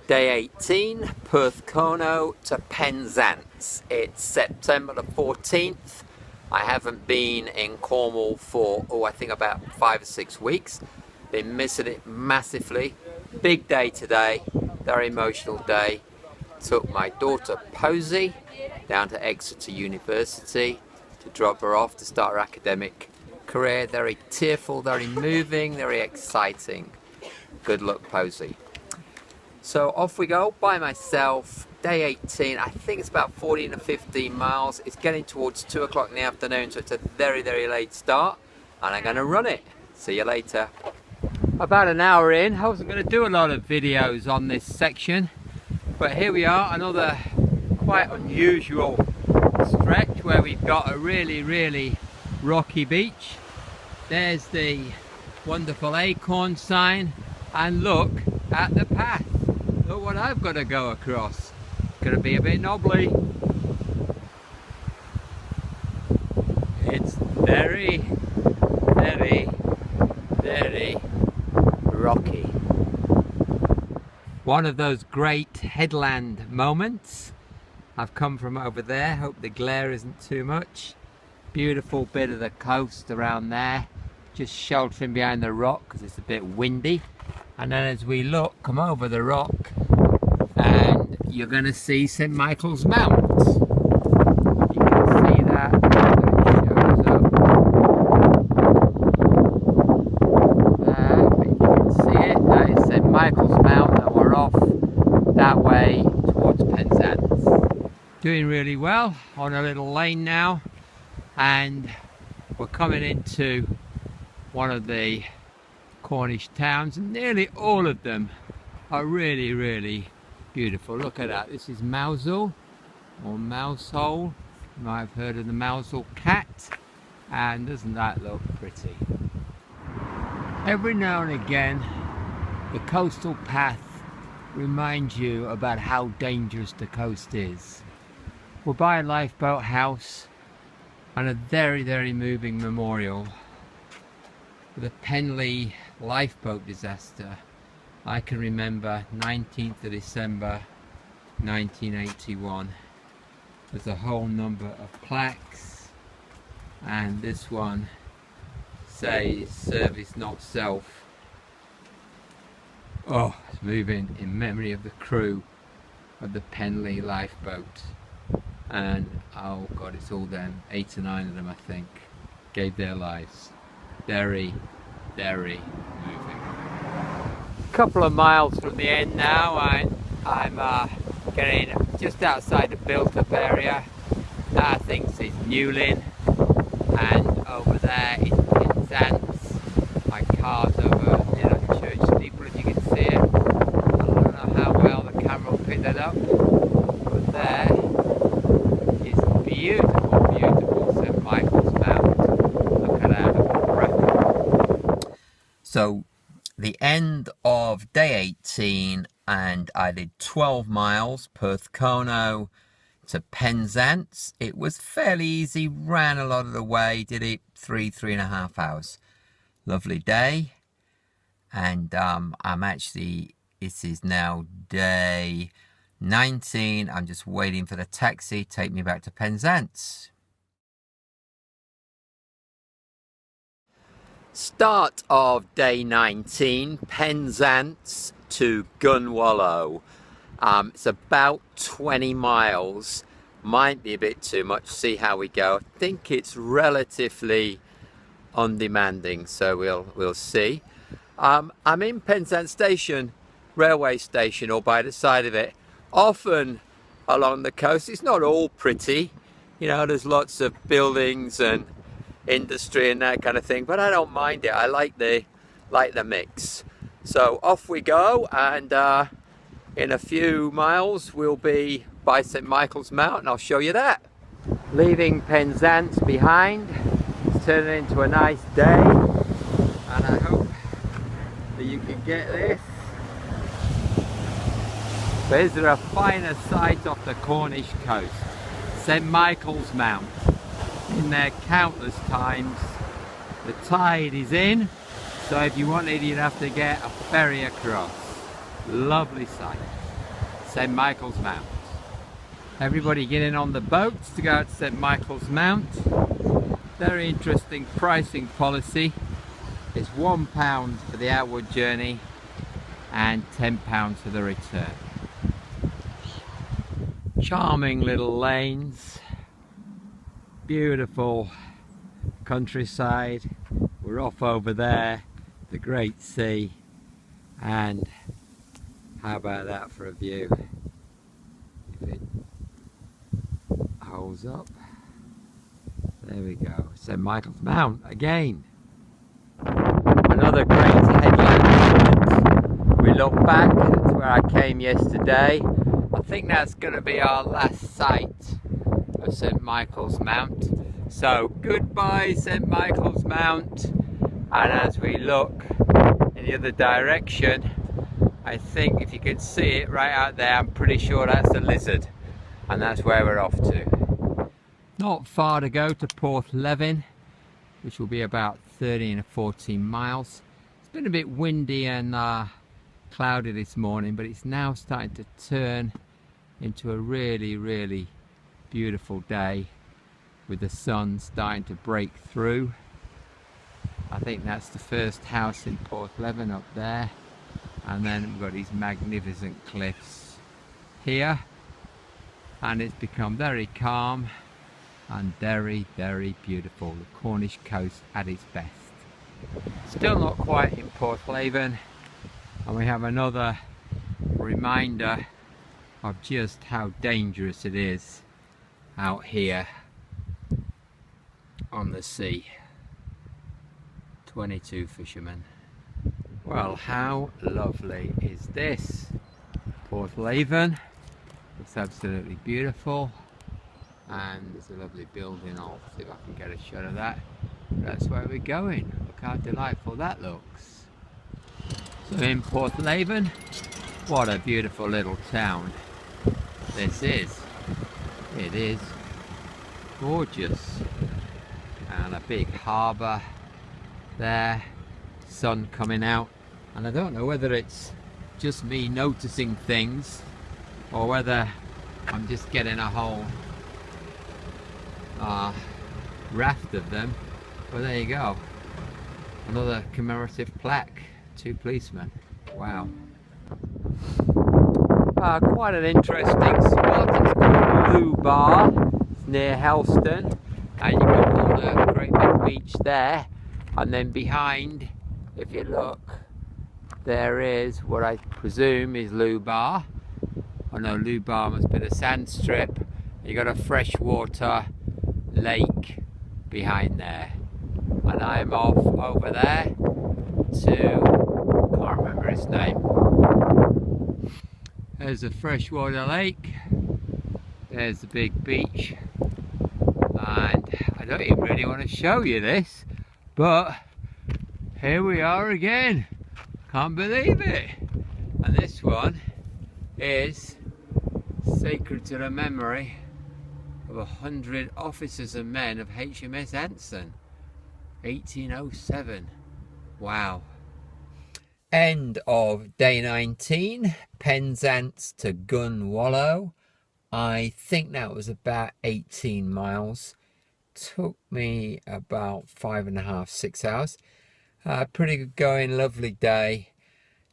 Day 18, Porthcurno to Penzance. It's September the 14th. I haven't been in Cornwall for, I think about 5 or 6 weeks. Been missing it massively. Big day today, very emotional day. Took my daughter Posey down to Exeter University to drop her off to start her academic career. Very tearful, very moving, very exciting. Good luck, Posey. So off we go by myself. Day 18, I think it's about 14 or 15 miles. It's getting towards 2 o'clock in the afternoon, so it's a very, very late start, and I'm going to run it. See you later. About an hour in. I wasn't going to do a lot of videos on this section, but here we are, another quite unusual stretch where we've got a really, really rocky beach. There's the wonderful acorn sign, and look at the path. Look what I've got to go across. It's going to be a bit knobbly. It's very, very, very rocky. One of those great headland moments. I've come from over there. Hope the glare isn't too much. Beautiful bit of the coast around there. Just sheltering behind the rock because it's a bit windy. And then as we look, come over the rock, and you're going to see St Michael's Mount. You can see that, it shows up there, but you can see it, that is St Michael's Mount, and we're off that way towards Penzance. Doing really well on a little lane now, and we're coming into one of the Cornish towns, and nearly all of them are really, really beautiful. Look at that. This is Mousehole, or Mousehole. You might have heard of the Mousehole cat, and doesn't that look pretty? Every now and again the coastal path reminds you about how dangerous the coast is. We're by a lifeboat house and a very, very moving memorial for the Penlee lifeboat disaster. I can remember 19th of December 1981. There's a whole number of plaques, and this one says service not self. Oh, it's moving in memory of the crew of the Penlee lifeboat, and oh god, it's all them, 8 or 9 of them I think, gave their lives. Very, very moving. A couple of miles from the end now, I'm getting just outside the built-up area. I think this is Newlyn, and over there is Penzance. My car's over near the church steeple, if you can see it. I don't know how well the camera will pick that up, but there is beautiful, beautiful St Michael's Mount. Look at that. So the end of day 18, and I did 12 miles, Porthcurno to Penzance. It was fairly easy, ran a lot of the way, did it 3.5 hours. Lovely day. And I'm actually, this is now day 19. I'm just waiting for the taxi to take me back to Penzance. Start of day 19, Penzance to Gunwallow. It's about 20 miles. Might be a bit too much. See how we go. I think it's relatively undemanding, so we'll see. I'm in Penzance station, railway station, or by the side of it. Often along the coast, it's not all pretty. You know, there's lots of buildings and industry and that kind of thing, but I don't mind it. I like the mix. So off we go, and in a few miles we'll be by St Michael's Mount, and I'll show you that. Leaving Penzance behind, it's turning into a nice day, and I hope that you can get this. But is there a finer sight off the Cornish coast? St Michael's Mount. Been there countless times. The tide is in, so if you wanted, you'd have to get a ferry across. Lovely sight. St. Michael's Mount. Everybody getting on the boats to go out to St. Michael's Mount. Very interesting pricing policy. It's £1 for the outward journey and £10 for the return. Charming little lanes, beautiful countryside. We're off over there, the Great Sea, and how about that for a view? If it holds up, there we go. St. Michael's Mount again. Another great headland. We look back, that's where I came yesterday. I think that's going to be our last sight of St. Michael's Mount. So goodbye St. Michael's Mount, and as we look in the other direction, I think if you can see it right out there, I'm pretty sure that's a lizard, and that's where we're off to. Not far to go to Porthleven, which will be about 13 or 14 miles. It's been a bit windy and cloudy this morning, but it's now starting to turn into a really beautiful day with the sun starting to break through. I think that's the first house in Porthleven up there, and then we've got these magnificent cliffs here, and it's become very calm and very beautiful. The Cornish coast at its best. Still not quite in Porthleven, and we have another reminder of just how dangerous it is out here on the sea. 22 fishermen. Well, how lovely is this? Porthleven. It's absolutely beautiful, and there's a lovely building. I'll see if I can get a shot of that. That's where we're going. Look how delightful that looks. So in Porthleven, what a beautiful little town this is. It is gorgeous, and a big harbour there, sun coming out, and I don't know whether it's just me noticing things or whether I'm just getting a whole raft of them, but there you go, another commemorative plaque, 2 policemen. Wow. Quite an interesting spot. It's called Loo Bar. It's near Helston, and you've got all the great big beach there, and then behind, if you look, there is what I presume is Loo Bar. I know Loo Bar must be the sand strip. You got a freshwater lake behind there, and I'm off over there to, can't remember its name. There's a freshwater lake, there's the big beach, and I don't even really want to show you this, but here we are again. Can't believe it. And this one is sacred to the memory of 100 officers and men of HMS Anson, 1807. Wow. End of day 19, Penzance to Gunwallow. I think that was about 18 miles. Took me about 5.5, 6 hours. Pretty good going, lovely day.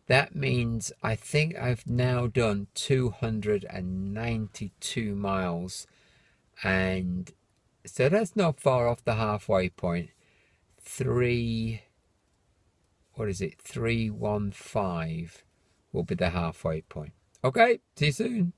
That means I think I've now done 292 miles, and so that's not far off the halfway point. 315 will be the halfway point. Okay, see you soon.